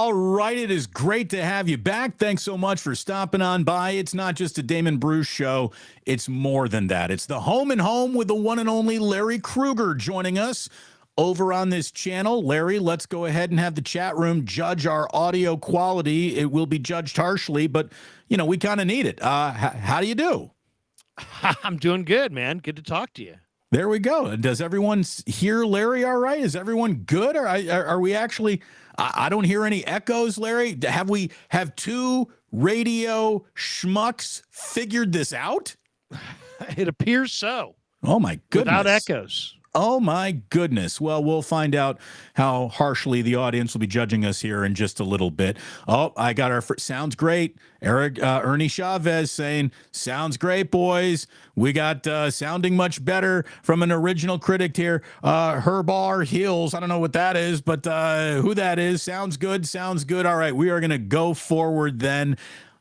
All right, it is great to have you back. Thanks so much for stopping on by. It's not just a Damon Bruce show, it's more than that. It's the Home and Home with the one and only Larry Krueger joining us over on this channel. Larry, let's go ahead and have the chat room judge our audio quality. It will be judged harshly, but, we kind of need it. How do you do? I'm doing good, man. Good to talk to you. There we go. Does everyone hear Larry all right? Is everyone good? Or are we actually... I don't hear any echoes, Larry. Have two radio schmucks figured this out? It appears so. Oh, my goodness. Without echoes. Oh, my goodness. Well, we'll find out how harshly the audience will be judging us here in just a little bit. Oh, I got our sounds great. Ernie Chavez saying, sounds great, boys. We got sounding much better from an original critic here. Herbar Hills. I don't know what that is, but who that is. Sounds good. Sounds good. All right. We are going to go forward then.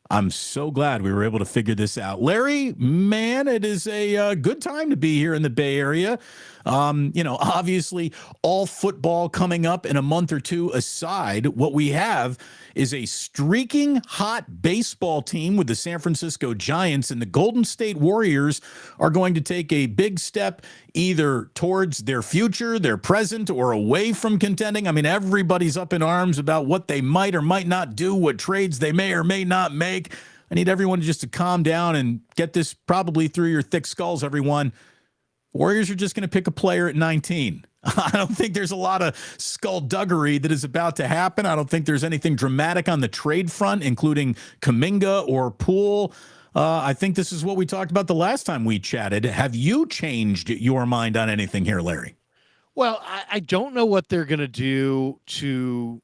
I'm so glad we were able to figure this out. Larry, man, it is a good time to be here in the Bay Area. Obviously, all football coming up in a month or two aside, what we have is a streaking hot baseball team with the San Francisco Giants, and the Golden State Warriors are going to take a big step either towards their future, their present, or away from contending. I mean, everybody's up in arms about what they might or might not do, what trades they may or may not make. I need everyone just to calm down and get this probably through your thick skulls, everyone. Warriors are just going to pick a player at 19. I don't think there's a lot of skullduggery that is about to happen. I don't think there's anything dramatic on the trade front, including Kuminga or Poole. I think this is what we talked about the last time we chatted. Have you changed your mind on anything here, Larry? Well, I don't know what they're going to do to...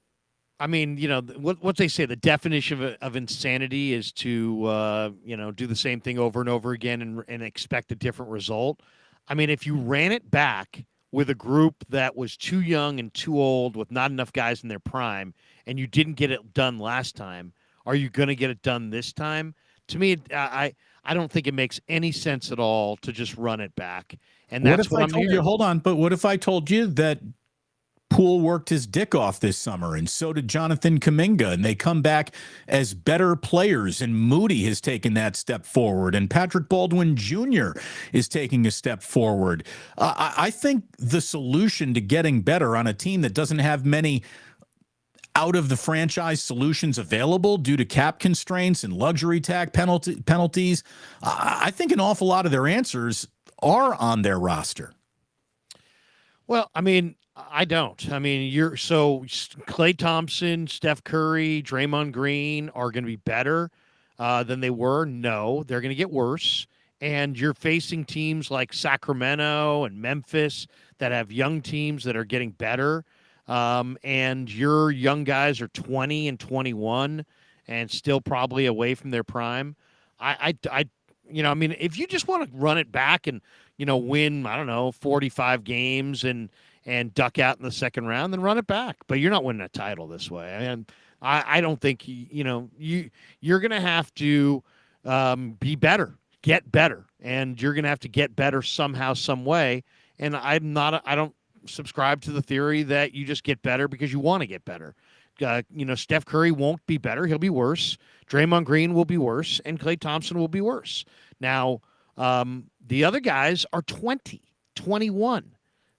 I mean, what they say, the definition of insanity is to, do the same thing over and over again and expect a different result. I mean, if you ran it back with a group that was too young and too old with not enough guys in their prime, and you didn't get it done last time, are you going to get it done this time? To me, I don't think it makes any sense at all to just run it back. And that's what I'm hearing. Hold on, but what if I told you that Poole worked his dick off this summer, and so did Jonathan Kuminga, and they come back as better players, and Moody has taken that step forward, and Patrick Baldwin Jr. is taking a step forward. I think the solution to getting better on a team that doesn't have many out-of-the-franchise solutions available due to cap constraints and luxury tax penalties, I think an awful lot of their answers are on their roster. Well, I mean, I don't. I mean, Klay Thompson, Steph Curry, Draymond Green are going to be better than they were. No, they're going to get worse. And you're facing teams like Sacramento and Memphis that have young teams that are getting better. And your young guys are 20 and 21 and still probably away from their prime. I mean, if you just want to run it back and, win, 45 games and duck out in the second round, then run it back. But you're not winning a title this way. And I don't think, you're going to have to be better, get better. And you're going to have to get better somehow, some way. And I don't subscribe to the theory that you just get better because you want to get better. Steph Curry won't be better. He'll be worse. Draymond Green will be worse. And Klay Thompson will be worse. Now, the other guys are 20, 21.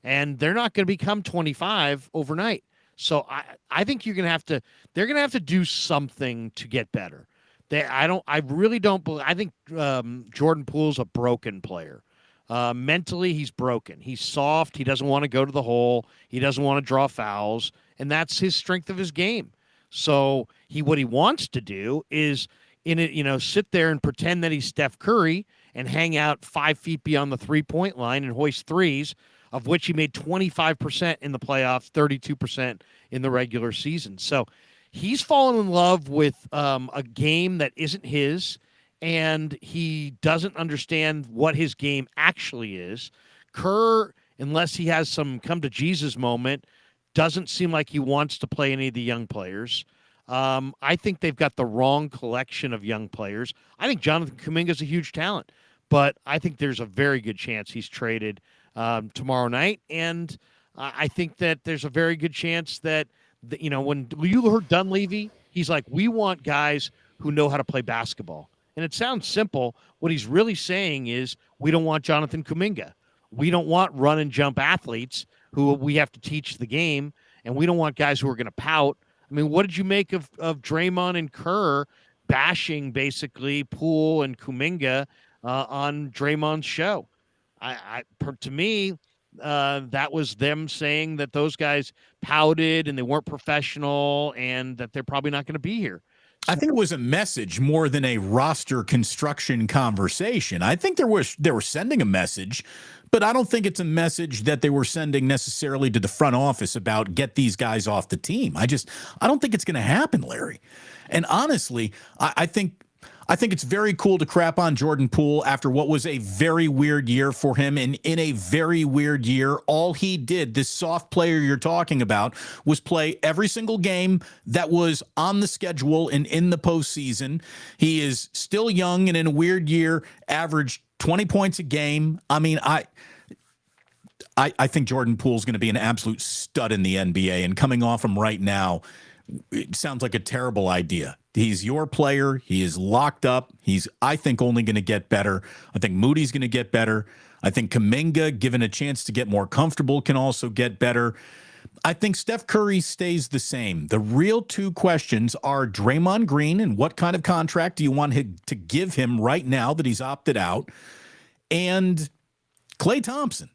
And they're not going to become 25 overnight. So I think they're going to have to do something to get better. I really don't believe, I think Jordan Poole's a broken player. Mentally, he's broken. He's soft. He doesn't want to go to the hole. He doesn't want to draw fouls. And that's his strength of his game. So what he wants to do is sit there and pretend that he's Steph Curry and hang out 5 feet beyond the 3-point line and hoist threes, of which he made 25% in the playoffs, 32% in the regular season. So he's fallen in love with a game that isn't his, and he doesn't understand what his game actually is. Kerr, unless he has some come-to-Jesus moment, doesn't seem like he wants to play any of the young players. I think they've got the wrong collection of young players. I think Jonathan Kuminga is a huge talent, but I think there's a very good chance he's traded tomorrow night, and I think that there's a very good chance that When you heard Dunleavy, he's like, we want guys who know how to play basketball. And it sounds simple. What he's really saying is we don't want Jonathan Kuminga. We don't want run and jump athletes who we have to teach the game, and we don't want guys who are going to pout. I mean, what did you make of Draymond and Kerr bashing basically Poole and Kuminga on Draymond's show? To me, that was them saying that those guys pouted and they weren't professional and that they're probably not going to be here. I think it was a message more than a roster construction conversation. I think they were sending a message, but I don't think it's a message that they were sending necessarily to the front office about get these guys off the team. I don't think it's going to happen, Larry. And honestly, I think it's very cool to crap on Jordan Poole after what was a very weird year for him. And in a very weird year, all he did, this soft player you're talking about, was play every single game that was on the schedule and in the postseason. He is still young and in a weird year, averaged 20 points a game. I mean, I think Jordan Poole's going to be an absolute stud in the NBA. And coming off him right now, it sounds like a terrible idea. He's your player. He is locked up. He's, I think, only going to get better. I think Moody's going to get better. I think Kuminga, given a chance to get more comfortable, can also get better. I think Steph Curry stays the same. The real two questions are Draymond Green and what kind of contract do you want to give him right now that he's opted out, and Klay Thompson.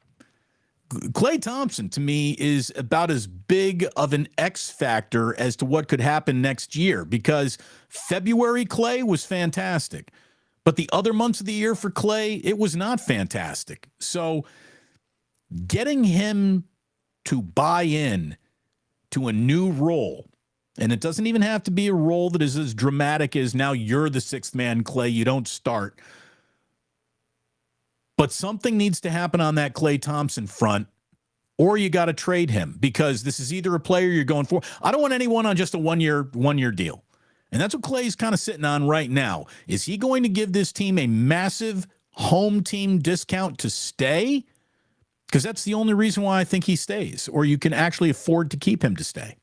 Klay Thompson, to me, is about as big of an X factor as to what could happen next year, because February Klay was fantastic, but the other months of the year for Klay, it was not fantastic. So getting him to buy in to a new role, and it doesn't even have to be a role that is as dramatic as now you're the sixth man, Klay, you don't start. But something needs to happen on that Klay Thompson front, or you got to trade him, because this is either a player you're going for. I don't want anyone on just a one-year deal. And that's what Klay's kind of sitting on right now. Is he going to give this team a massive home team discount to stay? Because that's the only reason why I think he stays, or you can actually afford to keep him to stay.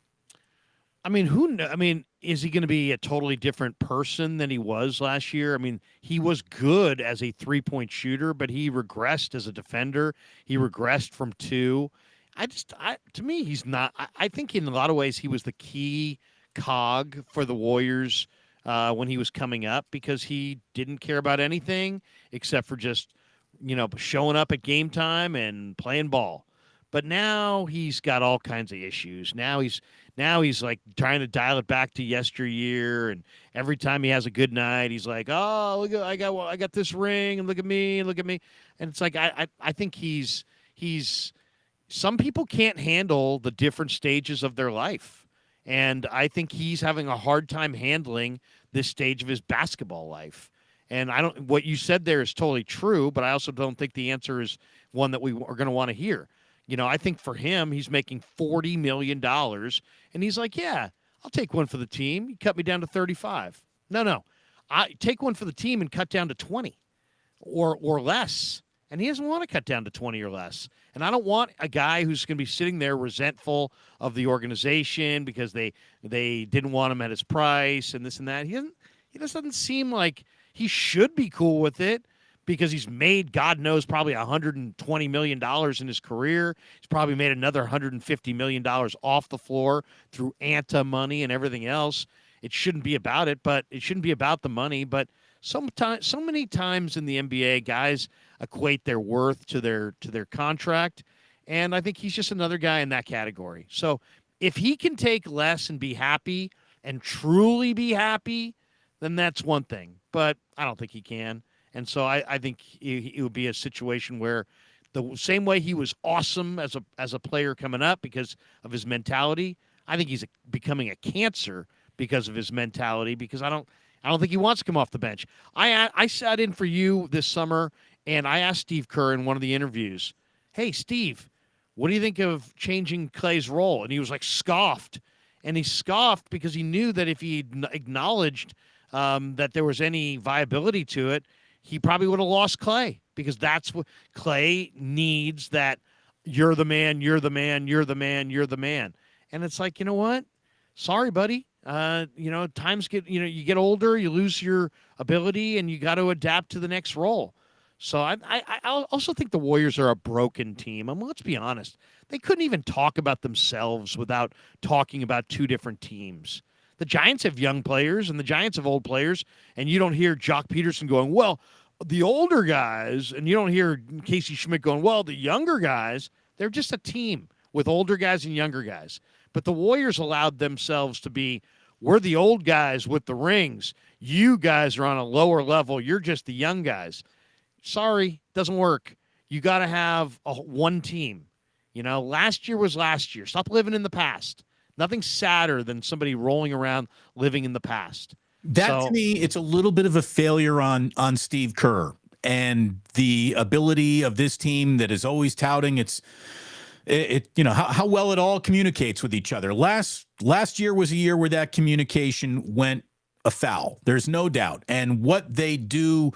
I mean, is he going to be a totally different person than he was last year? I mean, he was good as a three-point shooter, but he regressed as a defender. He regressed from two. To me, he's not. I think in a lot of ways he was the key cog for the Warriors when he was coming up, because he didn't care about anything except for just, showing up at game time and playing ball. But now he's got all kinds of issues. Now he's like trying to dial it back to yesteryear, and every time he has a good night, he's like, "Oh, look, I got this ring, and look at me, and it's like I think he's some people can't handle the different stages of their life, and I think he's having a hard time handling this stage of his basketball life. And what you said there is totally true, but I also don't think the answer is one that we are going to want to hear. I think for him, he's making $40 million, and he's like, yeah, I'll take one for the team. You cut me down to 35. No. I take one for the team and cut down to 20 or less. And he doesn't want to cut down to 20 or less. And I don't want a guy who's going to be sitting there resentful of the organization because they didn't want him at his price and this and that. He just doesn't seem like he should be cool with it, because he's made, God knows, probably $120 million in his career. He's probably made another $150 million off the floor through ANTA money and everything else. It shouldn't be about it, but it shouldn't be about the money. But so many times in the NBA, guys equate their worth to their contract, and I think he's just another guy in that category. So if he can take less and be happy and truly be happy, then that's one thing. But I don't think he can. And so I think it would be a situation where the same way he was awesome as a player coming up because of his mentality, I think he's becoming a cancer because of his mentality, because I don't think he wants to come off the bench. I sat in for you this summer, and I asked Steve Kerr in one of the interviews, hey, Steve, what do you think of changing Klay's role? And he was like scoffed. And he scoffed because he knew that if he acknowledged that there was any viability to it, he probably would have lost Klay, because that's what Klay needs, that you're the man, you're the man, you're the man, you're the man. And it's like, you know what? sorry, buddy. Times get, you get older, you lose your ability, and you got to adapt to the next role. So I also think the Warriors are a broken team. I mean, let's be honest. They couldn't even talk about themselves without talking about two different teams. The Giants have young players and the Giants have old players, and you don't hear Jock Peterson going, well, the older guys, and you don't hear Casey Schmidt going, well, the younger guys. They're just a team with older guys and younger guys. But the Warriors allowed themselves to be, we're the old guys with the rings. You guys are on a lower level. You're just the young guys. Sorry, doesn't work. You got to have one team. Last year was last year. Stop living in the past. Nothing's sadder than somebody rolling around living in the past. To me, it's a little bit of a failure on Steve Kerr and the ability of this team that is always touting how well it all communicates with each other. Last year was a year where that communication went afoul. There's no doubt. And what they do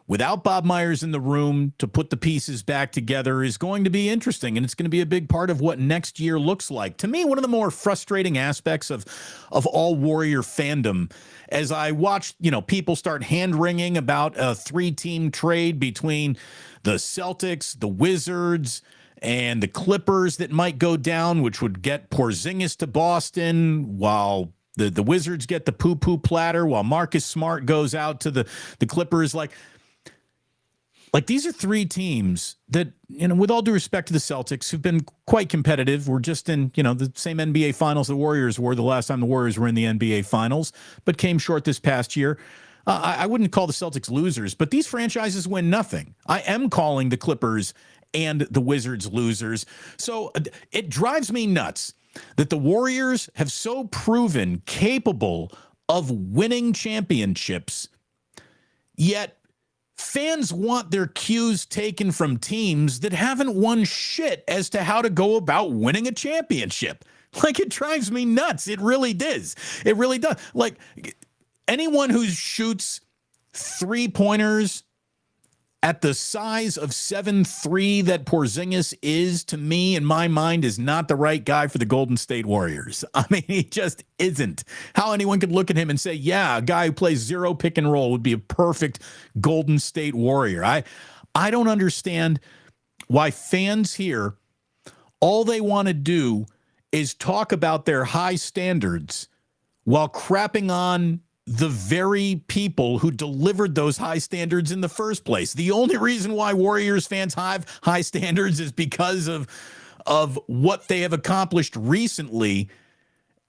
without Bob Myers in the room to put the pieces back together is going to be interesting, and it's going to be a big part of what next year looks like. To me, one of the more frustrating aspects of all Warrior fandom, as I watched, people start hand-wringing about a 3-team trade between the Celtics, the Wizards, and the Clippers that might go down, which would get Porzingis to Boston, while the Wizards get the poo-poo platter, while Marcus Smart goes out to the Clippers. Like these are 3 teams that, with all due respect to the Celtics, who've been quite competitive. We're just in, the same NBA finals the Warriors were the last time the Warriors were in the NBA finals, but came short this past year. I wouldn't call the Celtics losers, but these franchises win nothing. I am calling the Clippers and the Wizards losers. So it drives me nuts that the Warriors have so proven capable of winning championships, yet fans want their cues taken from teams that haven't won shit as to how to go about winning a championship. Like, it drives me nuts. It really does. It really does. Like, anyone who shoots 3-pointers at the size of 7'3" that Porzingis is, to me, in my mind, is not the right guy for the Golden State Warriors. I mean, he just isn't. How anyone could look at him and say, yeah, a guy who plays 0 pick and roll would be a perfect Golden State Warrior. I don't understand why fans here, all they want to do is talk about their high standards while crapping on the very people who delivered those high standards in the first place. The only reason why Warriors fans have high standards is because of what they have accomplished recently.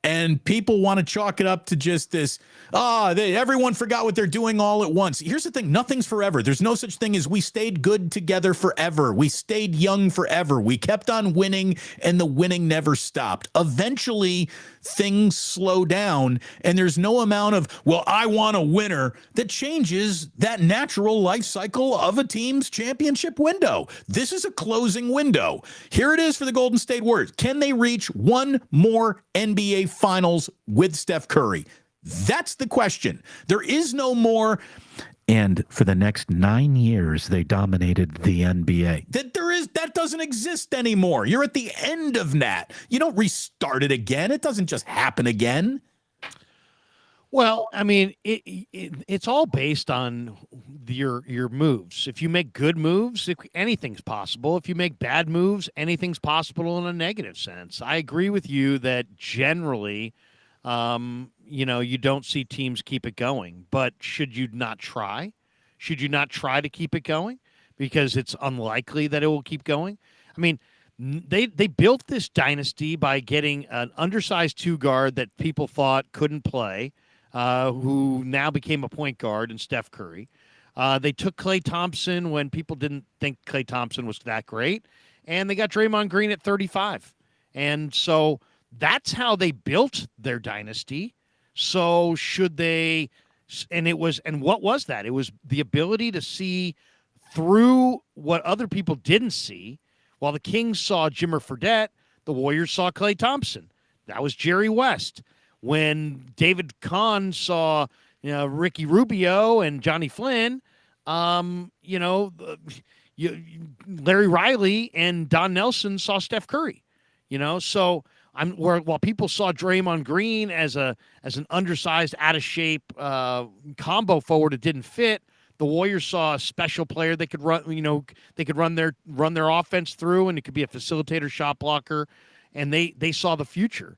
And people want to chalk it up to just this, everyone forgot what they're doing all at once. Here's the thing, nothing's forever. There's no such thing as we stayed good together forever. We stayed young forever. We kept on winning, and the winning never stopped. Eventually, things slow down, and there's no amount of, well, I want a winner, that changes that natural life cycle of a team's championship window. This is a closing window. Here it is for the Golden State Warriors. Can they reach one more NBA Finals with Steph Curry? That's the question. There is no more. And for the next 9 years, they dominated the NBA. That doesn't exist anymore. You're at the end of that. You don't restart it again. It doesn't just happen again. Well, I mean, it's all based on your moves. If you make good moves, anything's possible. If you make bad moves, anything's possible in a negative sense. I agree with you that generally, you don't see teams keep it going. But should you not try? Should you not try to keep it going? Because it's unlikely that it will keep going. I mean, they built this dynasty by getting an undersized 2 guard that people thought couldn't play, who now became a point guard in Steph Curry. They took Klay Thompson when people didn't think Klay Thompson was that great, and they got Draymond Green at 35. And so that's how they built their dynasty. So should they, and what was that? It was the ability to see through what other people didn't see. While the Kings saw Jimmer Fredette, the Warriors saw Klay Thompson. That was Jerry West. When David Kahn saw, Ricky Rubio and Johnny Flynn, Larry Riley and Don Nelson saw Steph Curry. So while people saw Draymond Green as an undersized, out of shape combo forward, it didn't fit. The Warriors saw a special player they could run. They could run their offense through, and it could be a facilitator, shot blocker, and they saw the future.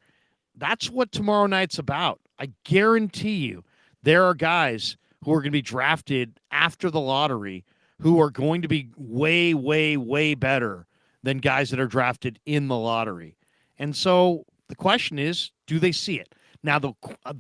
That's what tomorrow night's about. I guarantee you, there are guys who are going to be drafted after the lottery who are going to be way, way, way better than guys that are drafted in the lottery. And so the question is, do they see it? Now, the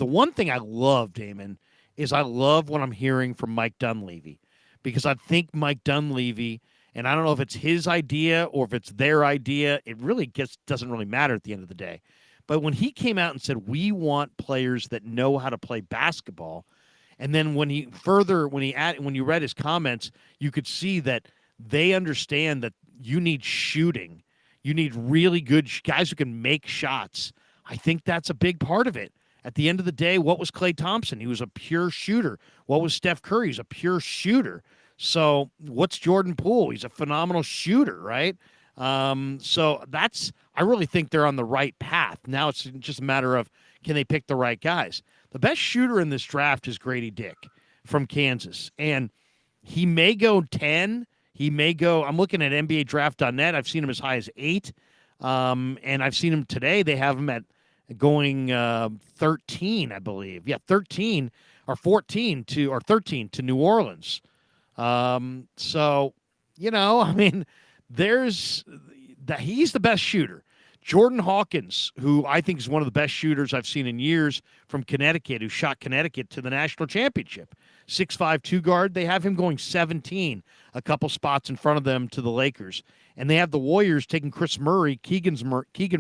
one thing I love, Damon, is I love what I'm hearing from Mike Dunleavy, because I think Mike Dunleavy, and I don't know if it's his idea or if it's their idea, it really doesn't really matter at the end of the day. But when he came out and said, we want players that know how to play basketball, and then when you read his comments, you could see that they understand that you need shooting. You need really good guys who can make shots. I think that's a big part of it. At the end of the day, what was Klay Thompson? He was a pure shooter. What was Steph Curry? He's a pure shooter. So what's Jordan Poole? He's a phenomenal shooter, right? So I really think they're on the right path. Now it's just a matter of, can they pick the right guys? The best shooter in this draft is Grady Dick from Kansas. And he may go 10. He may go, I'm looking at NBADraft.net. I've seen him as high as 8. And I've seen him today. They have him at going 13, I believe. Yeah, 13 or 13 to New Orleans. So, I mean, he's the best shooter. Jordan Hawkins, who I think is one of the best shooters I've seen in years from Connecticut, who shot Connecticut to the national championship. 6'5", 2 guard. They have him going 17, a couple spots in front of them to the Lakers. And they have the Warriors taking Chris Murray, Keegan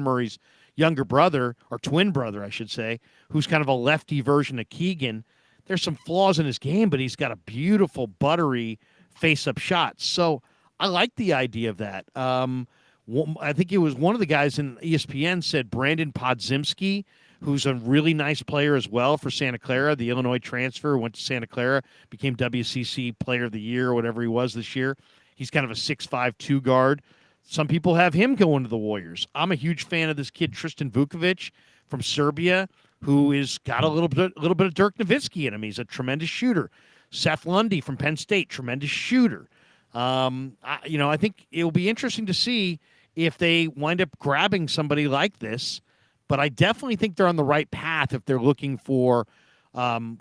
Murray's younger brother, or twin brother, I should say, who's kind of a lefty version of Keegan. There's some flaws in his game, but he's got a beautiful, buttery face-up shot. So I like the idea of that. I think it was one of the guys in ESPN said Brandon Podziemski, who's a really nice player as well for Santa Clara, the Illinois transfer, went to Santa Clara, became WCC Player of the Year or whatever he was this year. He's kind of a 6'5", 2 guard. Some people have him going to the Warriors. I'm a huge fan of this kid, Tristan Vukovic from Serbia, who is got a little bit of Dirk Nowitzki in him. He's a tremendous shooter. Seth Lundy from Penn State, tremendous shooter. I think it will be interesting to see if they wind up grabbing somebody like this, but I definitely think they're on the right path if they're looking for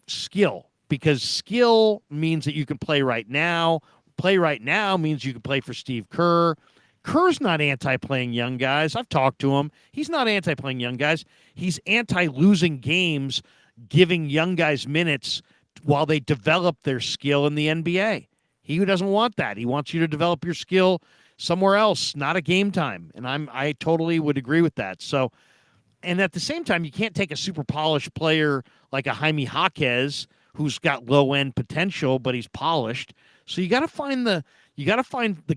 skill, because skill means that you can play right now. Play right now means you can play for Steve Kerr. Kerr's not anti-playing young guys. I've talked to him. He's not anti-playing young guys. He's anti-losing games, giving young guys minutes while they develop their skill in the NBA. He doesn't want that. He wants you to develop your skill somewhere else, not at game time. And I totally would agree with that. So, and at the same time, you can't take a super polished player like a Jaime Jaquez, who's got low end potential, but he's polished. So you got to find the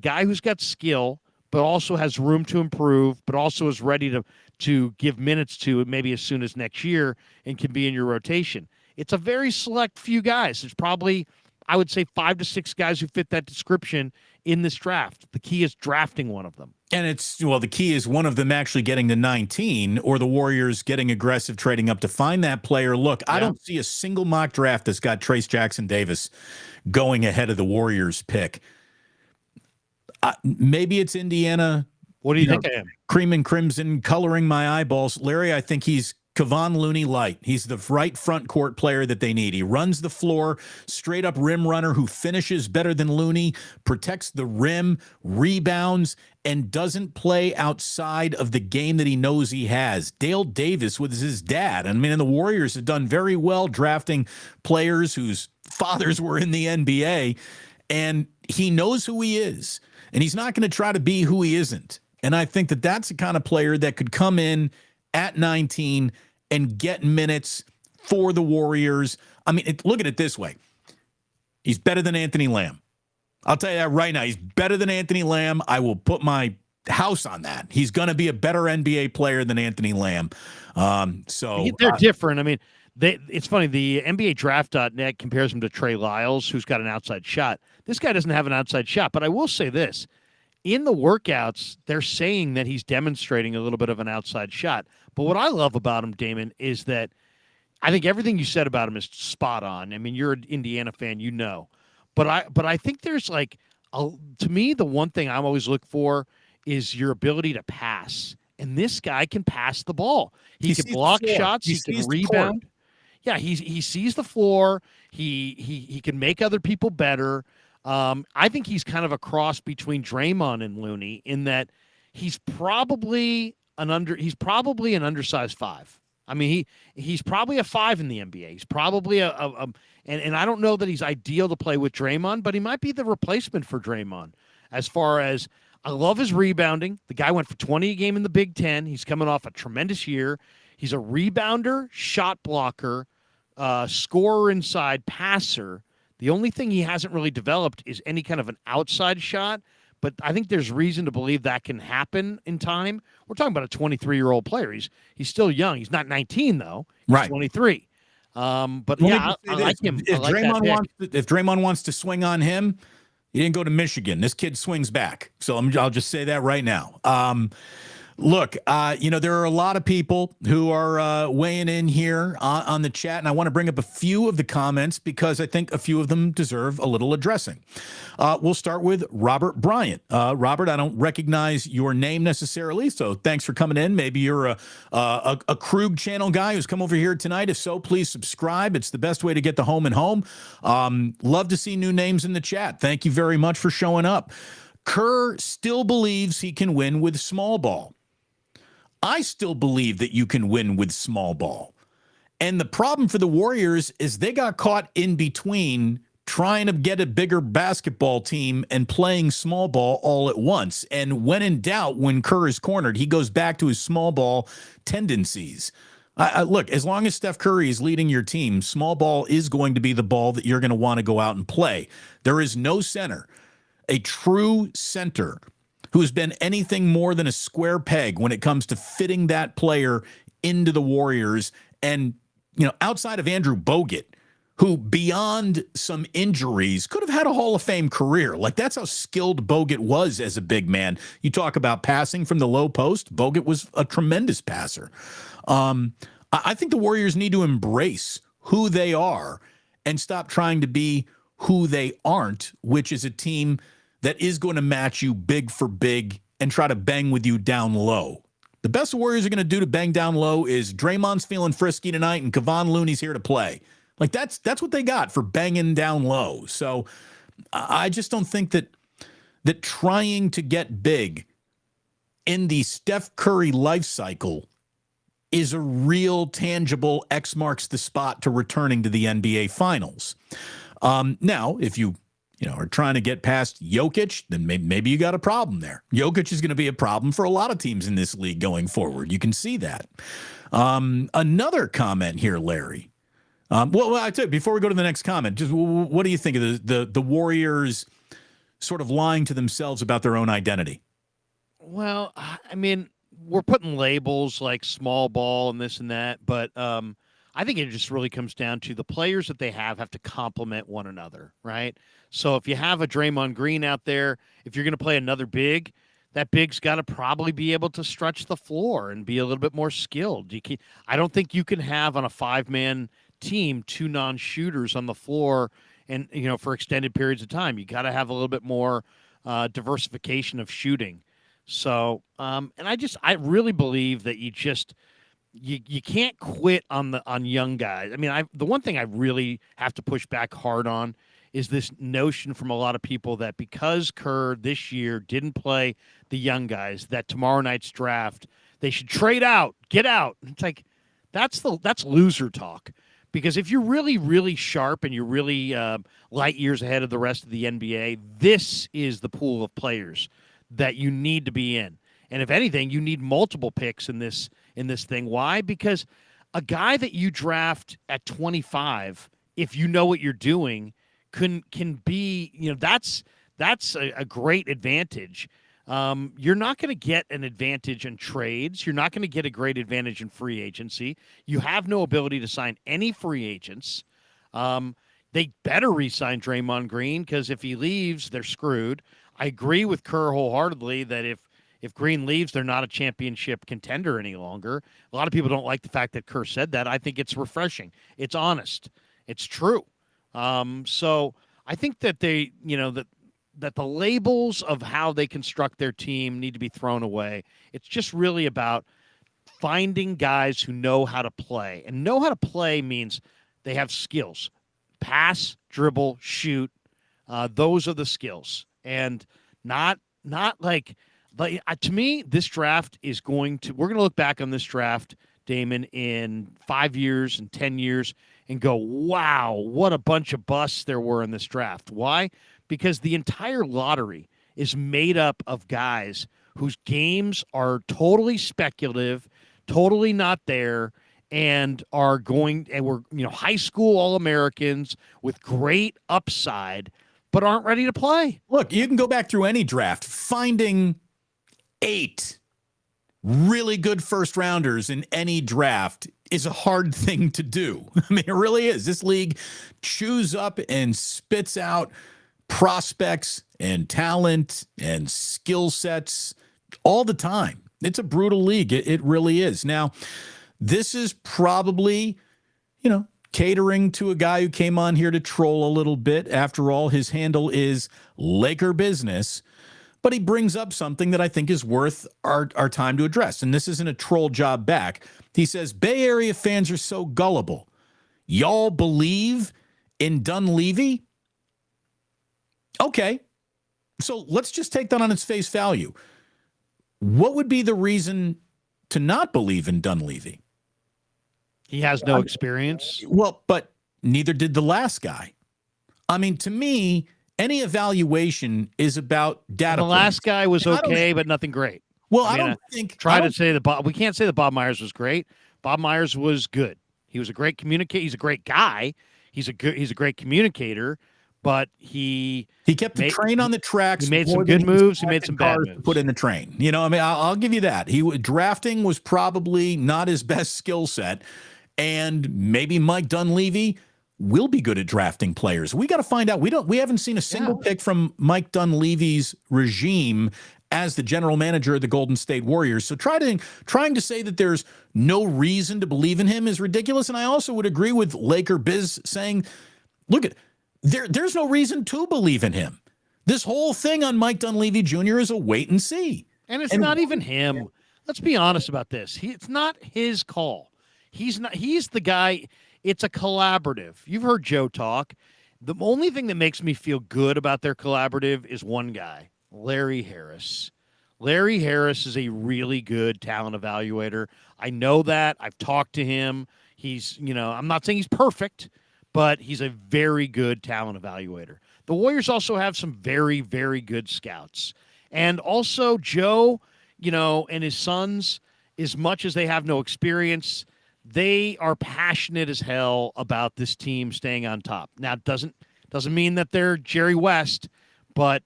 guy who's got skill, but also has room to improve, but also is ready to give minutes to maybe as soon as next year and can be in your rotation. It's a very select few guys. There's probably, I would say, 5 to 6 guys who fit that description in this draft. The key is drafting one of them. And the key is one of them actually getting to 19, or the Warriors getting aggressive, trading up to find that player. Look, I don't see a single mock draft that's got Trace Jackson Davis going ahead of the Warriors pick. Maybe it's Indiana. What do you think I am? Cream and crimson, coloring my eyeballs. Larry, I think he's Kevon Looney light. He's the right front court player that they need. He runs the floor, straight up rim runner who finishes better than Looney, protects the rim, rebounds, and doesn't play outside of the game that he knows he has. Dale Davis was his dad. I mean, and the Warriors have done very well drafting players whose fathers were in the NBA, and he knows who he is, and he's not going to try to be who he isn't. And I think that that's the kind of player that could come in at 19 and get minutes for the Warriors. I mean, look at it this way. He's better than Anthony Lamb. I'll tell you that right now. He's better than Anthony Lamb. I will put my house on that. He's going to be a better NBA player than Anthony Lamb. So they're different. I mean, it's funny. The NBADraft.net compares him to Trey Lyles, who's got an outside shot. This guy doesn't have an outside shot, but I will say this. in the workouts, they're saying that he's demonstrating a little bit of an outside shot. But what I love about him, Damon, is that I think everything you said about him is spot on. I mean, you're an Indiana fan, you know. But I think there's like to me the one thing I'm always look for is your ability to pass. And this guy can pass the ball. He can sees the block floor. shots, He he can sees the court. rebound. Yeah, he sees the floor. He can make other people better. I think he's kind of a cross between Draymond and Looney in that he's probably an undersized five. I mean, he's probably a five in the NBA. He's probably and I don't know that he's ideal to play with Draymond, but he might be the replacement for Draymond. As far as I love his rebounding. The guy went for 20 a game in the Big Ten. He's coming off a tremendous year. He's a rebounder, shot blocker, scorer inside, passer. The only thing he hasn't really developed is any kind of an outside shot, but I think there's reason to believe that can happen in time. We're talking about a 23-year-old player. He's still young. He's not 19 though. He's Right. 23. But Let me yeah, just I say like this. him. If I like that Draymond pick. if Draymond wants to swing on him, he didn't go to Michigan. This kid swings back. So I'll just say that right now. Look, there are a lot of people who are weighing in here on the chat, and I want to bring up a few of the comments because I think a few of them deserve a little addressing. We'll start with Robert Bryant. Robert, I don't recognize your name necessarily, so thanks for coming in. Maybe you're a Krug channel guy who's come over here tonight. If so, please subscribe. It's the best way to get the home and home. Love to see new names in the chat. Thank you very much for showing up. Kerr still believes he can win with small ball. I still believe that you can win with small ball. And the problem for the Warriors is they got caught in between trying to get a bigger basketball team and playing small ball all at once. And when in doubt, when Kerr is cornered, he goes back to his small ball tendencies. Look, as long as Steph Curry is leading your team, small ball is going to be the ball that you're going to want to go out and play. There is no center, a true center, who's been anything more than a square peg when it comes to fitting that player into the Warriors. And, outside of Andrew Bogut, who beyond some injuries could have had a Hall of Fame career. Like, that's how skilled Bogut was as a big man. You talk about passing from the low post. Bogut was a tremendous passer. I think the Warriors need to embrace who they are and stop trying to be who they aren't, which is a team that is going to match you big for big and try to bang with you down low. The best the Warriors are going to do to bang down low is Draymond's feeling frisky tonight and Kevon Looney's here to play. Like, that's what they got for banging down low. So I just don't think that trying to get big in the Steph Curry life cycle is a real tangible X marks the spot to returning to the NBA Finals. Now, if you are trying to get past Jokic, then maybe you got a problem there. Jokic is going to be a problem for a lot of teams in this league going forward. You can see that. Another comment here, Larry. Well, I tell you, before we go to the next comment, just what do you think of the Warriors sort of lying to themselves about their own identity? Well, I mean, we're putting labels like small ball and this and that, but I think it just really comes down to the players that they have to complement one another, right? So if you have a Draymond Green out there, if you're going to play another big, that big's got to probably be able to stretch the floor and be a little bit more skilled. I don't think you can have on a five-man team two non-shooters on the floor and for extended periods of time. You got to have a little bit more diversification of shooting. So, and I really believe that you can't quit on young guys. I mean, the one thing I really have to push back hard on is this notion from a lot of people that because Kerr this year didn't play the young guys, that tomorrow night's draft they should trade out, get out. It's like that's loser talk. Because if you're really, really sharp and you're really light years ahead of the rest of the NBA, this is the pool of players that you need to be in. And if anything, you need multiple picks in this thing. Why? Because a guy that you draft at 25, if you know what you're doing, can be, that's a great advantage. You're not going to get an advantage in trades. You're not going to get a great advantage in free agency. You have no ability to sign any free agents. They better re-sign Draymond Green because if he leaves, they're screwed. I agree with Kerr wholeheartedly that if Green leaves, they're not a championship contender any longer. A lot of people don't like the fact that Kerr said that. I think it's refreshing. It's honest. It's true. So I think that that the labels of how they construct their team need to be thrown away. It's just really about finding guys who know how to play. And know how to play means they have skills. Pass, dribble, shoot. Those are the skills. And not like to me, this draft is we're going to look back on this draft, Damon, in 5 years and 10 years and go, wow, what a bunch of busts there were in this draft. Why? Because the entire lottery is made up of guys whose games are totally speculative, totally not there, and were high school All-Americans with great upside, but aren't ready to play. Look, you can go back through any draft, finding 8 really good first rounders in any draft is a hard thing to do. I mean, it really is. This league chews up and spits out prospects and talent and skill sets all the time. It's a brutal league. It really is. Now, this is probably, catering to a guy who came on here to troll a little bit. After all, his handle is Laker Business. But he brings up something that I think is worth our time to address. And this isn't a troll job back. He says, Bay Area fans are so gullible. Y'all believe in Dunleavy? Okay. So let's just take that on its face value. What would be the reason to not believe in Dunleavy? He has no experience. Well, but neither did the last guy. I mean, to me, any evaluation is about data. The last guy was okay, but nothing great. Well, I don't think. We can't say that Bob Myers was great. Bob Myers was good. He was a great communicator. He's a great guy. He's a great communicator. But he kept the train on the tracks. He made some good moves. He made some bad moves. Put in the train. I'll give you that. Drafting was probably not his best skill set, and maybe Mike Dunleavy will be good at drafting players. We got to find out. We haven't seen a single pick from Mike Dunleavy's regime as the general manager of the Golden State Warriors. So trying to say that there's no reason to believe in him is ridiculous. And I also would agree with Laker Biz saying, look at. There's no reason to believe in him. This whole thing on Mike Dunleavy Jr. is a wait and see. And it's not even him. Let's be honest about this. It's not his call. He's the guy. It's a collaborative. You've heard Joe talk. The only thing that makes me feel good about their collaborative is one guy, Larry Harris. Larry Harris is a really good talent evaluator. I know that. I've talked to him. He's, I'm not saying he's perfect, but he's a very good talent evaluator. The Warriors also have some very, very good scouts. And also Joe, and his sons, as much as they have no experience, they are passionate as hell about this team staying on top. Now, it doesn't mean that they're Jerry West, but,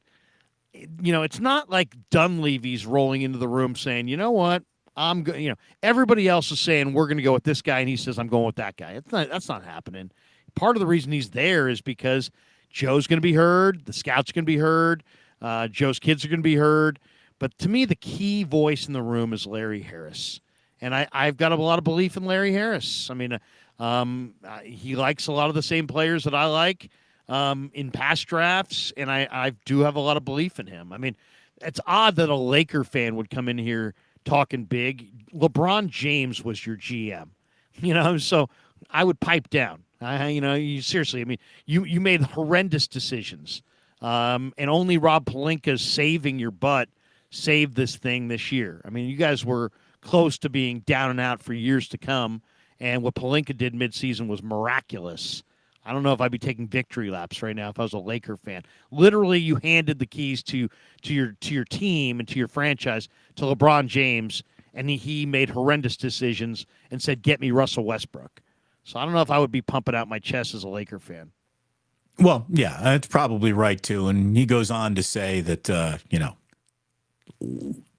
it's not like Dunleavy's rolling into the room saying, you know what, I'm going, everybody else is saying we're going to go with this guy, and he says I'm going with that guy. That's not happening. Part of the reason he's there is because Joe's going to be heard, the scouts are going to be heard, Joe's kids are going to be heard. But to me, the key voice in the room is Larry Harris. And I've got a lot of belief in Larry Harris. I mean, he likes a lot of the same players that I like in past drafts, and I do have a lot of belief in him. I mean, it's odd that a Laker fan would come in here talking big. LeBron James was your GM, so I would pipe down. Seriously, I mean, you made horrendous decisions, and only Rob Pelinka's saving your butt saved this thing this year. I mean, you guys were close to being down and out for years to come, and what Pelinka did midseason was miraculous. I don't know if I'd be taking victory laps right now if I was a Laker fan. Literally, you handed the keys to your team and to your franchise to LeBron James, and he made horrendous decisions and said, "Get me Russell Westbrook." So I don't know if I would be pumping out my chest as a Laker fan. Well, yeah, that's probably right, too. And he goes on to say that,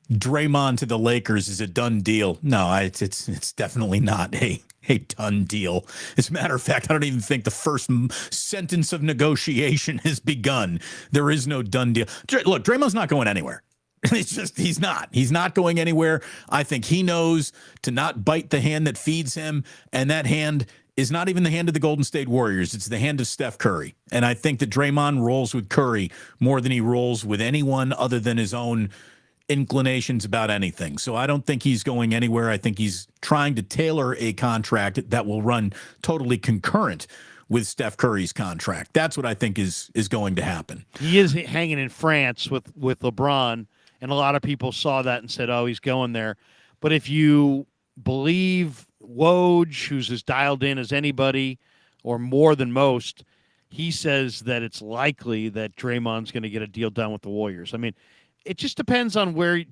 Draymond to the Lakers is a done deal. No, it's definitely not. Hey, a done deal. As a matter of fact, I don't even think the first sentence of negotiation has begun. There is no done deal. Look, Draymond's not going anywhere. It's just he's not. He's not going anywhere. I think he knows to not bite the hand that feeds him, and that hand is not even the hand of the Golden State Warriors. It's the hand of Steph Curry. And I think that Draymond rolls with Curry more than he rolls with anyone other than his own inclinations about anything. So I don't think he's going anywhere. I think he's trying to tailor a contract that will run totally concurrent with Steph Curry's contract. That's what I think is going to happen. He is hanging in France with LeBron, and a lot of people saw that and said, oh, he's going there. But if you believe Woj, who's as dialed in as anybody or more than most, he says that it's likely that Draymond's going to get a deal done with the Warriors. I mean, it just depends on where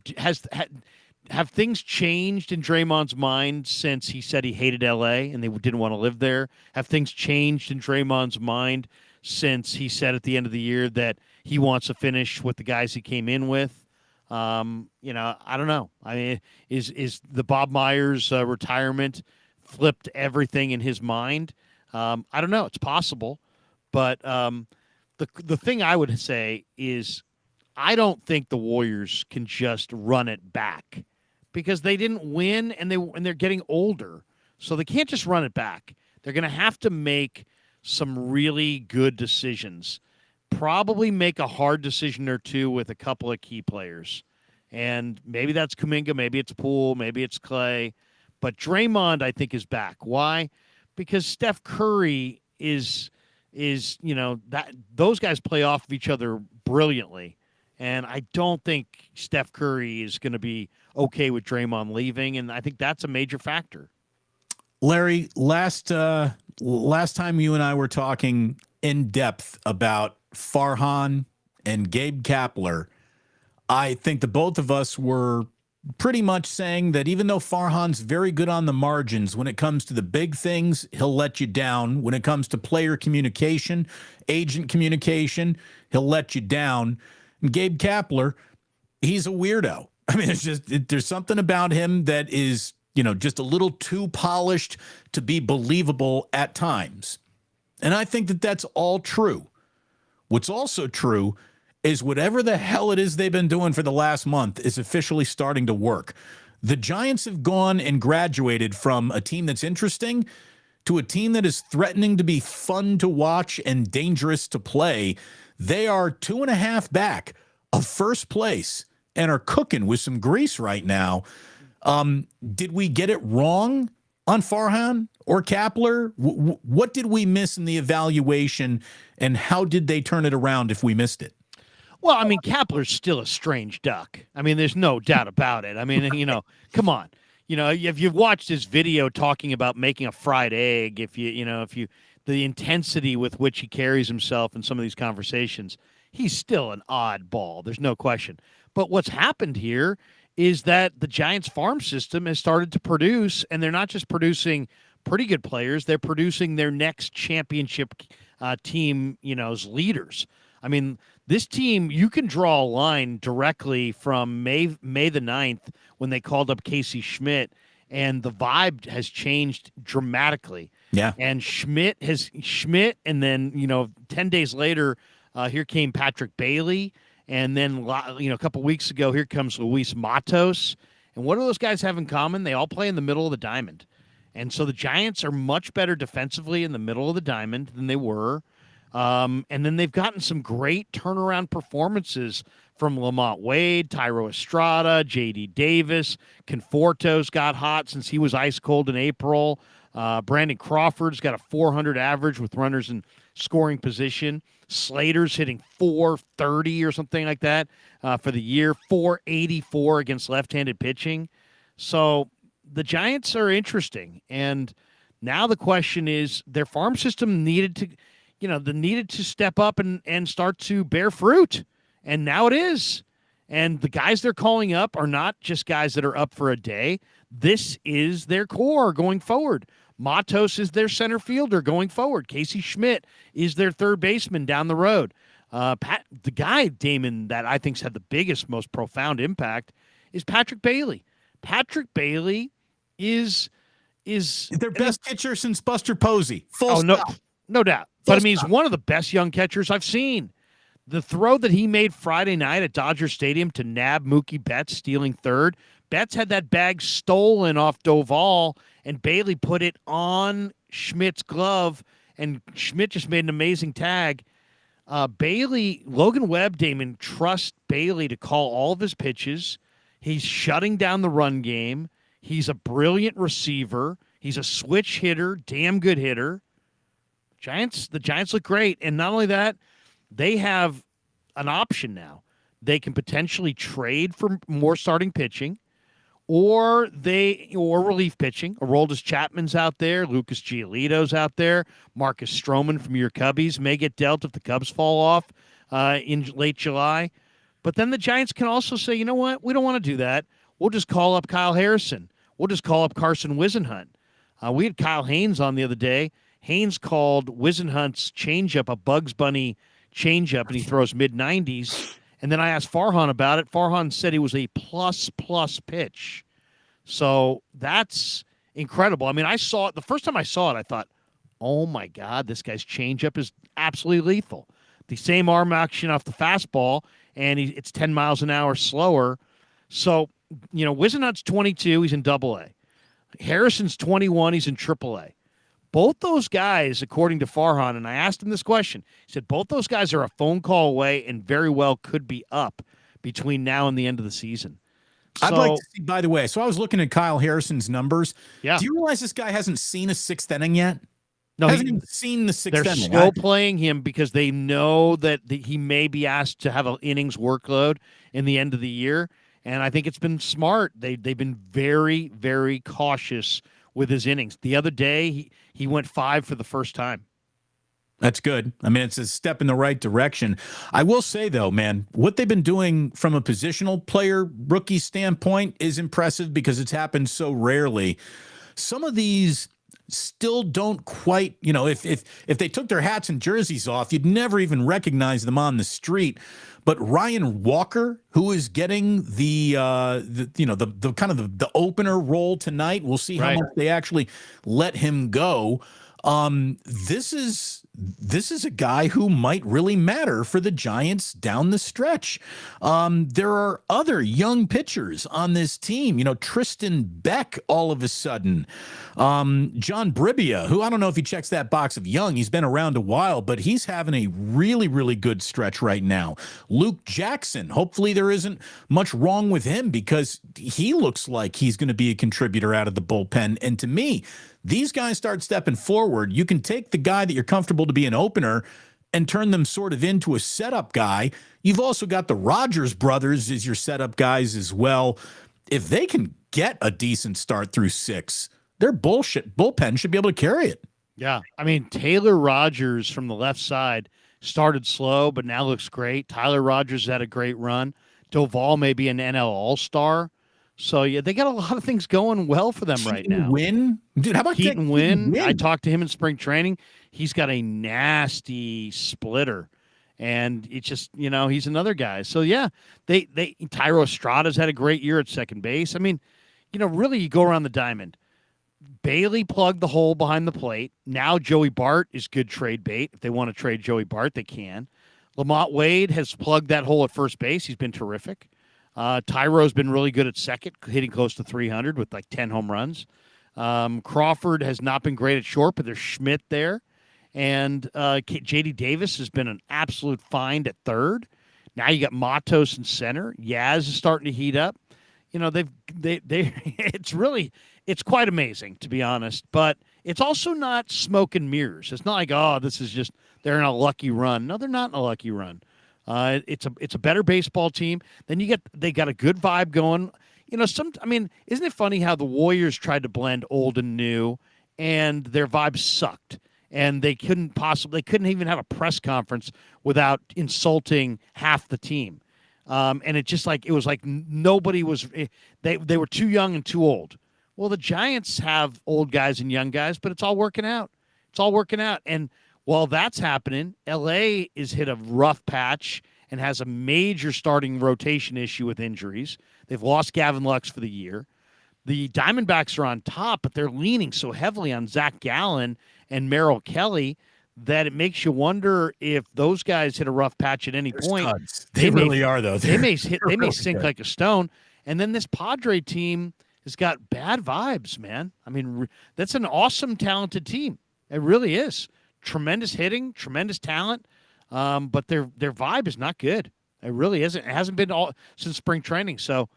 have things changed in Draymond's mind since he said he hated LA and they didn't want to live there? Have things changed in Draymond's mind since he said at the end of the year that he wants to finish with the guys he came in with? I don't know. I mean, is the Bob Myers retirement flipped everything in his mind? I don't know. It's possible, but the thing I would say is I don't think the Warriors can just run it back because they didn't win and they're getting older, so they can't just run it back. They're going to have to make some really good decisions. Probably make a hard decision or two with a couple of key players. And maybe that's Kuminga, maybe it's Poole, maybe it's Clay. But Draymond, I think, is back. Why? Because Steph Curry is that those guys play off of each other brilliantly. And I don't think Steph Curry is going to be okay with Draymond leaving. And I think that's a major factor. Larry, last time you and I were talking in depth about Farhan and Gabe Kapler, I think the both of us were pretty much saying that even though Farhan's very good on the margins, when it comes to the big things, he'll let you down. When it comes to player communication, agent communication, he'll let you down. And Gabe Kapler, he's a weirdo. I mean, there's something about him that is, just a little too polished to be believable at times. And I think that that's all true. What's also true is whatever the hell it is they've been doing for the last month is officially starting to work. The Giants have gone and graduated from a team that's interesting to a team that is threatening to be fun to watch and dangerous to play. They are 2.5 back of first place and are cooking with some grease right now. Did we get it wrong on Farhan or Kapler? What did we miss in the evaluation, and how did they turn it around if we missed it? Well, I mean, Kapler's still a strange duck. I mean, there's no doubt about it. I mean, come on. If you've watched his video talking about making a fried egg, the intensity with which he carries himself in some of these conversations, he's still an oddball. There's no question. But what's happened here is that the Giants farm system has started to produce, and they're not just producing pretty good players, they're producing their next championship team, as leaders. I mean, this team, you can draw a line directly from May the 9th when they called up Casey Schmidt, and the vibe has changed dramatically. Yeah. And Schmidt, and then, 10 days later, here came Patrick Bailey. And then, a couple weeks ago, here comes Luis Matos. And what do those guys have in common? They all play in the middle of the diamond. And so the Giants are much better defensively in the middle of the diamond than they were. And then they've gotten some great turnaround performances from Lamont Wade, Tyro Estrada, J.D. Davis. Conforto's got hot since he was ice cold in April. Brandon Crawford's got a 400 average with runners in scoring position. Slater's hitting 430 or something like that for the year, 484 against left-handed pitching. So the Giants are interesting. And now the question is their farm system needed to step up and start to bear fruit. And now it is. And the guys they're calling up are not just guys that are up for a day. This is their core going forward. Matos is their center fielder going forward. Casey Schmidt is their third baseman down the road. The guy, Damon, that I think's had the biggest, most profound impact is Patrick Bailey. Patrick Bailey is Their best pitcher since Buster Posey. Full no, stop. no doubt. But I mean, he's one of the best young catchers I've seen. The throw that he made Friday night at Dodger Stadium to nab Mookie Betts stealing third. Betts had that bag stolen off Doval, and Bailey put it on Schmidt's glove, and Schmidt just made an amazing tag. Logan Webb, Damon, trusts Bailey to call all of his pitches. He's shutting down the run game. He's a brilliant receiver. He's a switch hitter, damn good hitter. The Giants look great. And not only that, they have an option now. They can potentially trade for more starting pitching, or relief pitching. Aroldis Chapman's out there, Lucas Giolito's out there, Marcus Stroman from your Cubbies may get dealt if the Cubs fall off in late July. But then the Giants can also say, you know what, we don't want to do that. We'll just call up Kyle Harrison. We'll just call up Carson Wisenhunt. We had Kyle Haynes on the other day. Haynes called Wisenhunt's changeup a Bugs Bunny changeup, and he throws mid-90s. And then I asked Farhan about it. Farhan said he was a plus pitch. So that's incredible. I mean, I saw it. The first time I saw it, I thought, oh, my God, this guy's changeup is absolutely lethal. The same arm action off the fastball, and it's 10 miles an hour slower. So, Wisenhunt's 22. He's in Double-A. Harrison's 21. He's in Triple-A. Both those guys, according to Farhan, and I asked him this question, he said both those guys are a phone call away and very well could be up between now and the end of the season. I'd like to see, by the way, so I was looking at Kyle Harrison's numbers. Yeah. Do you realize this guy hasn't seen a sixth inning yet? No, hasn't even seen the sixth inning. They're slow playing him because they know that he may be asked to have an innings workload in the end of the year, and I think it's been smart. They've been very, very cautious with his innings. The other day, he went 5 for the first time. That's good. I mean, it's a step in the right direction. I will say, though, man, what they've been doing from a positional player rookie standpoint is impressive because it's happened so rarely. Some of these still don't quite, if they took their hats and jerseys off, you'd never even recognize them on the street. But Ryan Walker, who is getting the kind of the opener role tonight, we'll see how much they actually let him go. This is a guy who might really matter for the Giants down the stretch. There are other young pitchers on this team. Tristan Beck all of a sudden. John Bribia, who I don't know if he checks that box of young. He's been around a while, but he's having a really, really good stretch right now. Luke Jackson, hopefully there isn't much wrong with him because he looks like he's going to be a contributor out of the bullpen. And to me, these guys start stepping forward. You can take the guy that you're comfortable to be an opener and turn them sort of into a setup guy. You've also got the Rogers brothers as your setup guys as well. If they can get a decent start through 6, their bullpen should be able to carry it. Yeah. I mean, Taylor Rogers from the left side started slow, but now looks great. Tyler Rogers had a great run. Doval may be an NL All-Star. So, yeah, they got a lot of things going well for them right now. Win? Dude, how about Keaton Wynn? I talked to him in spring training. He's got a nasty splitter. And it's just, he's another guy. So, yeah, Tyro Estrada's had a great year at second base. I mean, really you go around the diamond. Bailey plugged the hole behind the plate. Now Joey Bart is good trade bait. If they want to trade Joey Bart, they can. Lamont Wade has plugged that hole at first base. He's been terrific. Tyro's been really good at second, hitting close to 300 with like 10 home runs. Crawford has not been great at short, but there's Schmidt there. And J.D. Davis has been an absolute find at third. Now you got Matos in center. Yaz is starting to heat up. It's quite amazing, to be honest. But it's also not smoke and mirrors. It's not like, this is just, they're in a lucky run. No, they're not in a lucky run. It's a better baseball team. Then they got a good vibe going. Isn't it funny how the Warriors tried to blend old and new, and their vibe sucked, and they couldn't even have a press conference without insulting half the team. And it was like nobody was. They were too young and too old. Well, the Giants have old guys and young guys, but it's all working out. And while that's happening, L.A. is hit a rough patch and has a major starting rotation issue with injuries. They've lost Gavin Lux for the year. the Diamondbacks are on top, but they're leaning so heavily on Zach Gallen and Merrill Kelly that it makes you wonder if those guys hit a rough patch at any They're point. studs. They really are, though. They may They're they may really sink good. like a stone. And then this Padre team has got bad vibes, man. I mean, that's an awesome, talented team. It really is. Tremendous hitting, tremendous talent, but their vibe is not good. It really isn't. It hasn't been all since spring training. So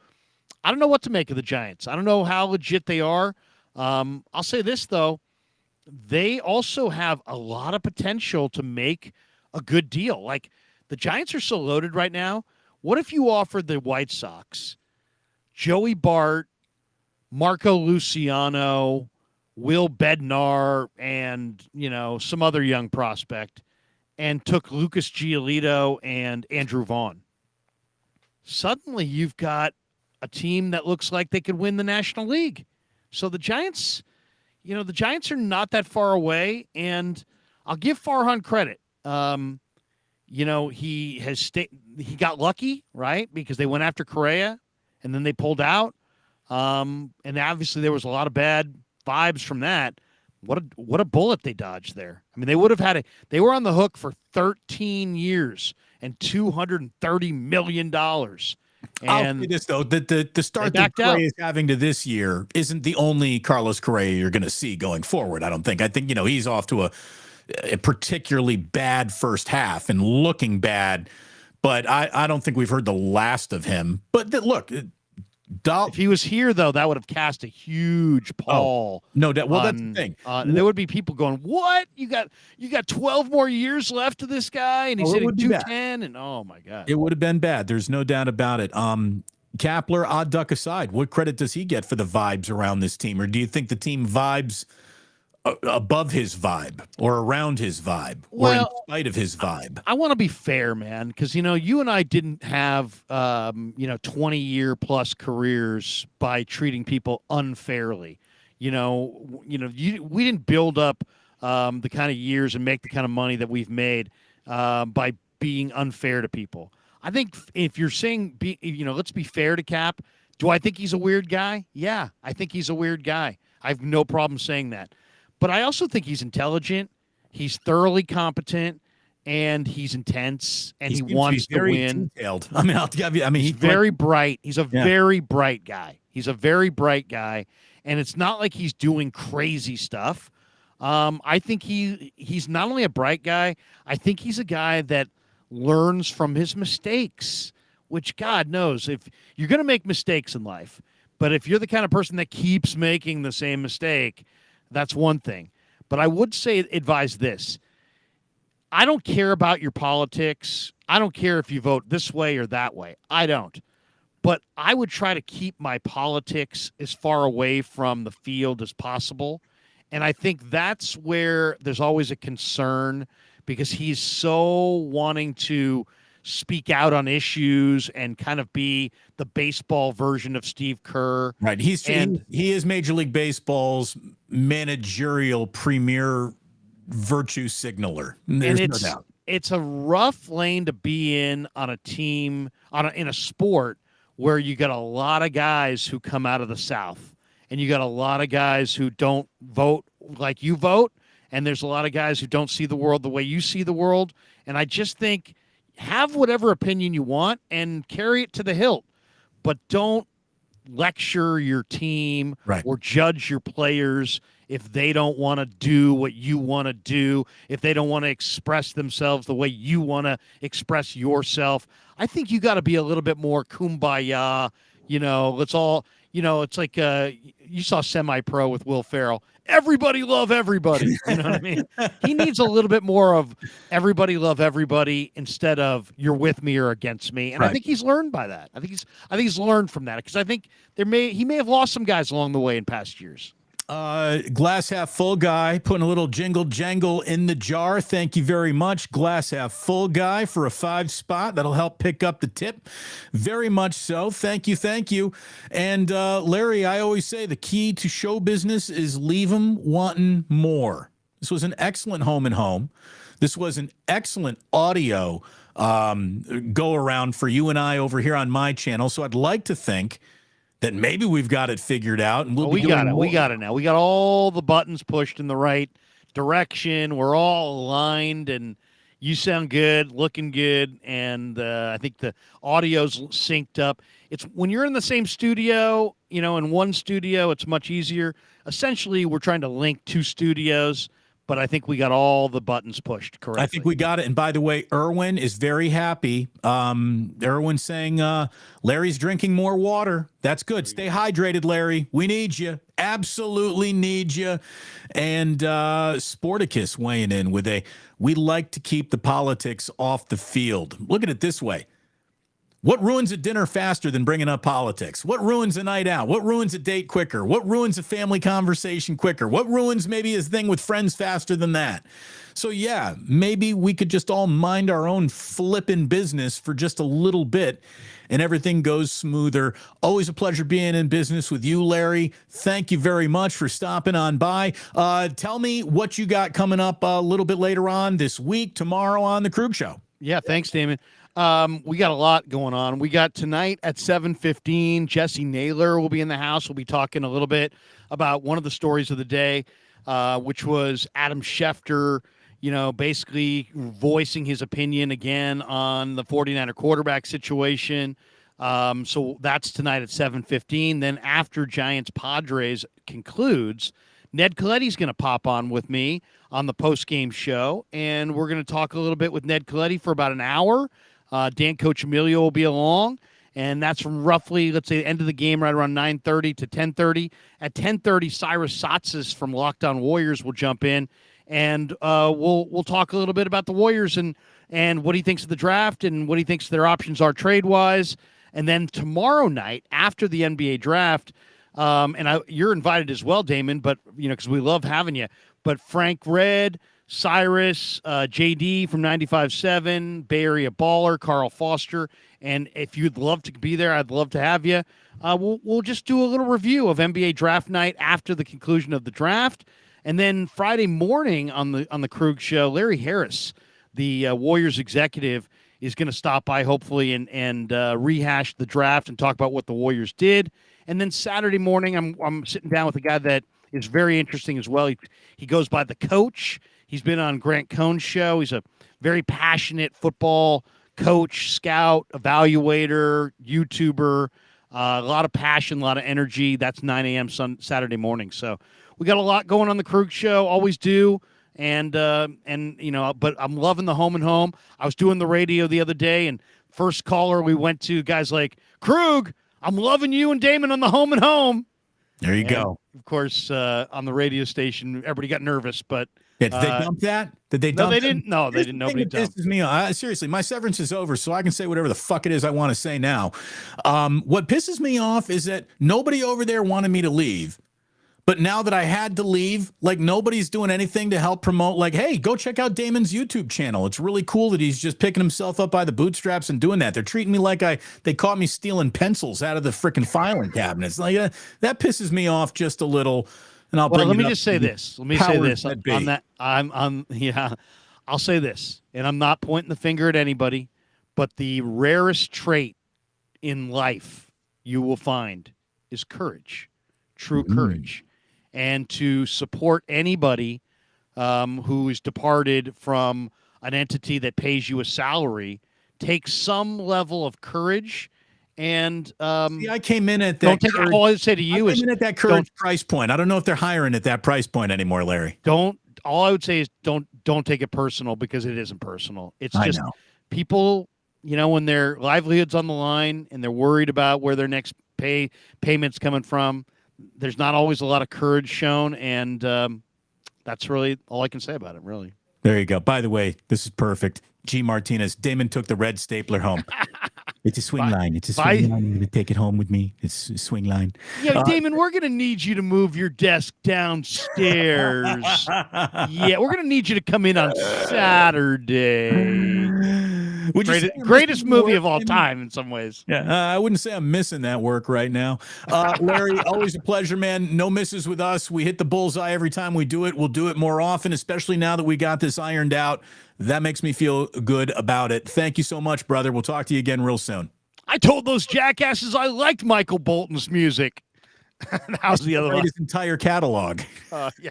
I don't know what to make of the Giants. I don't know how legit they are. I'll say this though, they also have a lot of potential to make a good deal. Like the Giants are so loaded right now. What if you offered the White Sox Joey Bart, Marco Luciano, Will Bednar, and some other young prospect, and took Lucas Giolito and Andrew Vaughn? Suddenly, you've got a team that looks like they could win the National League. So the Giants, the Giants are not that far away, and I'll give Farhan credit. He got lucky, right? Because they went after Correa, and then they pulled out. And obviously there was a lot of bad vibes from that. What a bullet they dodged there. I mean, they would have they were on the hook for 13 years and $230 million. I'll say this though, the start that Correa is having to this year isn't the only Carlos Correa you're going to see going forward. I don't think. I think he's off to a particularly bad first half and looking bad, but I don't think we've heard the last of him. But look. If he was here, though, that would have cast a huge pall. Oh, no doubt. Well, that's the thing. There would be people going, "What? You got 12 more years left of this guy, and he's hitting 210." And oh my god, it would have been bad. There's no doubt about it. Kapler, odd duck aside, what credit does he get for the vibes around this team, or do you think the team vibes above his vibe or around his vibe or in spite of his vibe? I want to be fair, man, because you and I didn't have 20-year plus careers by treating people unfairly. We didn't build up the kind of years and make the kind of money that we've made by being unfair to people. I think if you're saying let's be fair to Cap. Do I think he's a weird guy? Yeah, I think he's a weird guy. I have no problem saying that. But I also think he's intelligent, he's thoroughly competent, and he's intense, and he wants to win. Detailed. I mean, he's very bright. He's a very bright guy. He's a very bright guy, and it's not like he's doing crazy stuff. I think he's not only a bright guy, I think he's a guy that learns from his mistakes, which God knows, if you're going to make mistakes in life, but if you're the kind of person that keeps making the same mistake, that's one thing. But I would advise this. I don't care about your politics. I don't care if you vote this way or that way. I don't. But I would try to keep my politics as far away from the field as possible. And I think that's where there's always a concern, because he's so wanting to speak out on issues and kind of be the baseball version of Steve Kerr. Right. He is Major League Baseball's managerial premier virtue signaler. There's no doubt. It's a rough lane to be in on a team in a sport where you got a lot of guys who come out of the South, and you got a lot of guys who don't vote like you vote, and there's a lot of guys who don't see the world the way you see the world. And I just think, have whatever opinion you want and carry it to the hilt, but don't lecture your team or judge your players if they don't want to do what you want to do, if they don't want to express themselves the way you want to express yourself. I think you got to be a little bit more kumbaya. Let's all, it's like you saw Semi-Pro with Will Ferrell. Everybody love everybody. You know what I mean? He needs a little bit more of everybody love everybody instead of you're with me or against me. And I think he's learned by that. I think he's learned from that, because I think he may have lost some guys along the way in past years. Glass half full guy putting a little jingle jangle in the jar. Thank you very much, Glass half full guy, for a 5 spot. That'll help pick up the tip. Very much so. Thank you. And Larry, I always say the key to show business is leave them wanting more. This was an excellent home and home. This was an excellent audio go around for you and I over here on my channel. So I'd like to think that maybe we've got it figured out, and we'll Oh, be we doing got it. more. We got it now. We got all the buttons pushed in the right direction. We're all aligned, and you sound good, looking good, and I think the audio's synced up. It's when you're in the same studio, in one studio, it's much easier. Essentially, we're trying to link two studios, but I think we got all the buttons pushed correctly. I think we got it. And by the way, Erwin is very happy. Erwin's saying Larry's drinking more water. That's good. Stay hydrated, Larry. We need you. Absolutely need you. And Sporticus weighing in with we like to keep the politics off the field. Look at it this way. What ruins a dinner faster than bringing up politics? What ruins a night out? What ruins a date quicker? What ruins a family conversation quicker? What ruins maybe a thing with friends faster than that? So, yeah, maybe we could just all mind our own flipping business for just a little bit and everything goes smoother. Always a pleasure being in business with you, Larry. Thank you very much for stopping on by. Tell me what you got coming up a little bit later on this week, tomorrow on The Krug Show. Yeah, thanks, Damon. We got a lot going on. We got tonight at 7:15, Jesse Naylor will be in the house. We'll be talking a little bit about one of the stories of the day, which was Adam Schefter, basically voicing his opinion again on the 49er quarterback situation. So that's tonight at 7:15. Then after Giants Padres concludes, Ned Colletti's going to pop on with me on the post-game show, and we're going to talk a little bit with Ned Coletti for about an hour. Dan Coach Emilio will be along, and that's from roughly, let's say, the end of the game right around 9:30 to 10:30. At 10:30, Cyrus Satsas from Locked On Warriors will jump in, and we'll talk a little bit about the Warriors and what he thinks of the draft and what he thinks their options are trade-wise. And then tomorrow night, after the NBA draft, you're invited as well, Damon, but because we love having you. But Frank Red, Cyrus, JD from 95.7, Bay Area Baller, Carl Foster, and if you'd love to be there, I'd love to have you. We'll just do a little review of NBA draft night after the conclusion of the draft, and then Friday morning on the Krug Show, Larry Harris, the Warriors executive, is going to stop by hopefully and rehash the draft and talk about what the Warriors did. And then Saturday morning, I'm sitting down with a guy that is very interesting as well. He goes by The Coach. He's been on Grant Cohn's show. He's a very passionate football coach, scout, evaluator, YouTuber. A lot of passion, a lot of energy. That's 9 a.m. Saturday morning. So we got a lot going on the Krug Show. Always do. And but I'm loving the home and home. I was doing the radio the other day, and first caller we went to, guys like, Krug, I'm loving you and Damon on the home and home. There you go. Of course, on the radio station, everybody got nervous, but did they dump that? Did they dump No, they didn't. No, they didn't. Nobody dumped. Pisses me off. Seriously, my severance is over, so I can say whatever the fuck it is I want to say now. What pisses me off is that nobody over there wanted me to leave. But now that I had to leave, like nobody's doing anything to help promote, like, hey, go check out Damon's YouTube channel. It's really cool that he's just picking himself up by the bootstraps and doing that. They're treating me like they caught me stealing pencils out of the freaking filing cabinets. Like that pisses me off just a little. And let me just say this. Let me say this on that. I'll say this, and I'm not pointing the finger at anybody, but the rarest trait in life you will find is courage, true courage. And to support anybody who is departed from an entity that pays you a salary takes some level of courage. And see, I came in at that. Don't take it. All I would say to you is, at that courage price point. I don't know if they're hiring at that price point anymore, Larry. All I would say is don't take it personal, because it isn't personal. It's just people, when their livelihood's on the line and they're worried about where their next payment's coming from. There's not always a lot of courage shown, and that's really all I can say about it, really. There you go. By the way, this is perfect. G. Martinez, Damon took the red stapler home. It's a swing line. It's a swing line. I'm going to take it home with me. It's a swing line. Yeah, Damon, we're going to need you to move your desk downstairs. Yeah, we're going to need you to come in on Saturday. Greatest movie of all time in some ways. Yeah, I wouldn't say I'm missing that work right now. Larry, always a pleasure, man. No misses with us. We hit the bullseye every time we do it. We'll do it more often, especially now that we got this ironed out. That makes me feel good about it. Thank you so much, brother. We'll talk to you again real soon. I told those jackasses I liked Michael Bolton's music. How's the other one? His entire catalog. Yeah.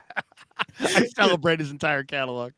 I celebrate his entire catalog.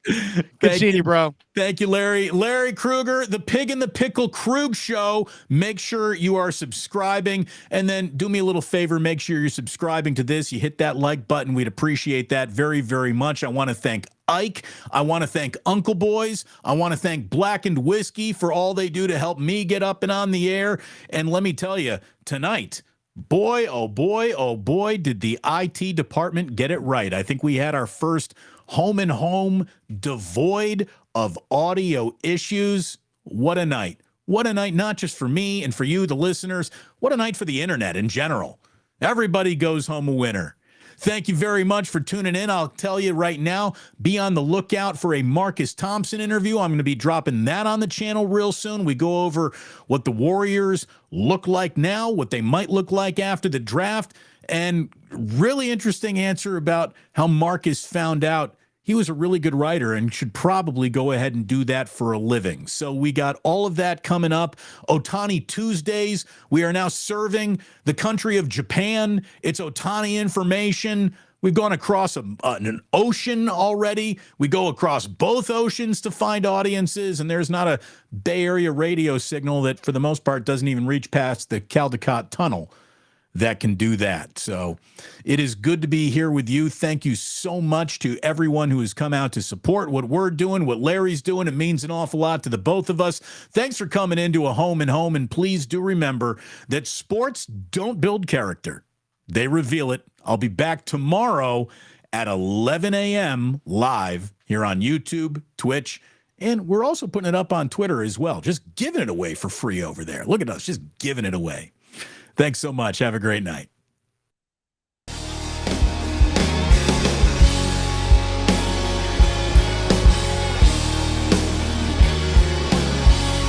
Good seeing you, bro. Thank you, Larry. Larry Krueger, the Pig in the Pickle Krug Show. Make sure you are subscribing. And then do me a little favor. Make sure you're subscribing to this. You hit that like button. We'd appreciate that very, very much. I want to thank Ike. I want to thank Uncle Boys. I want to thank Blackened Whiskey for all they do to help me get up and on the air. And let me tell you, tonight, boy, oh boy, oh boy, did the IT department get it right. I think we had our first home and home devoid of audio issues. What a night. What a night, not just for me and for you, the listeners. What a night for the internet in general. Everybody goes home a winner. Thank you very much for tuning in. I'll tell you right now, be on the lookout for a Marcus Thompson interview. I'm going to be dropping that on the channel real soon. We go over what the Warriors look like now, what they might look like after the draft, and really interesting answer about how Marcus found out he was a really good writer and should probably go ahead and do that for a living. So we got all of that coming up. Otani Tuesdays. We are now serving the country of Japan. It's Otani information. We've gone across an ocean already. We go across both oceans to find audiences, and there's not a Bay Area radio signal that, for the most part, doesn't even reach past the Caldecott Tunnel that can do that. So it is good to be here with you. Thank you so much to everyone who has come out to support what we're doing, what Larry's doing. It means an awful lot to the both of us. Thanks for coming into a home and home. And please do remember that sports don't build character. They reveal it. I'll be back tomorrow at 11 a.m. live here on YouTube, Twitch, and we're also putting it up on Twitter as well. Just giving it away for free over there. Look at us, just giving it away. Thanks so much. Have a great night.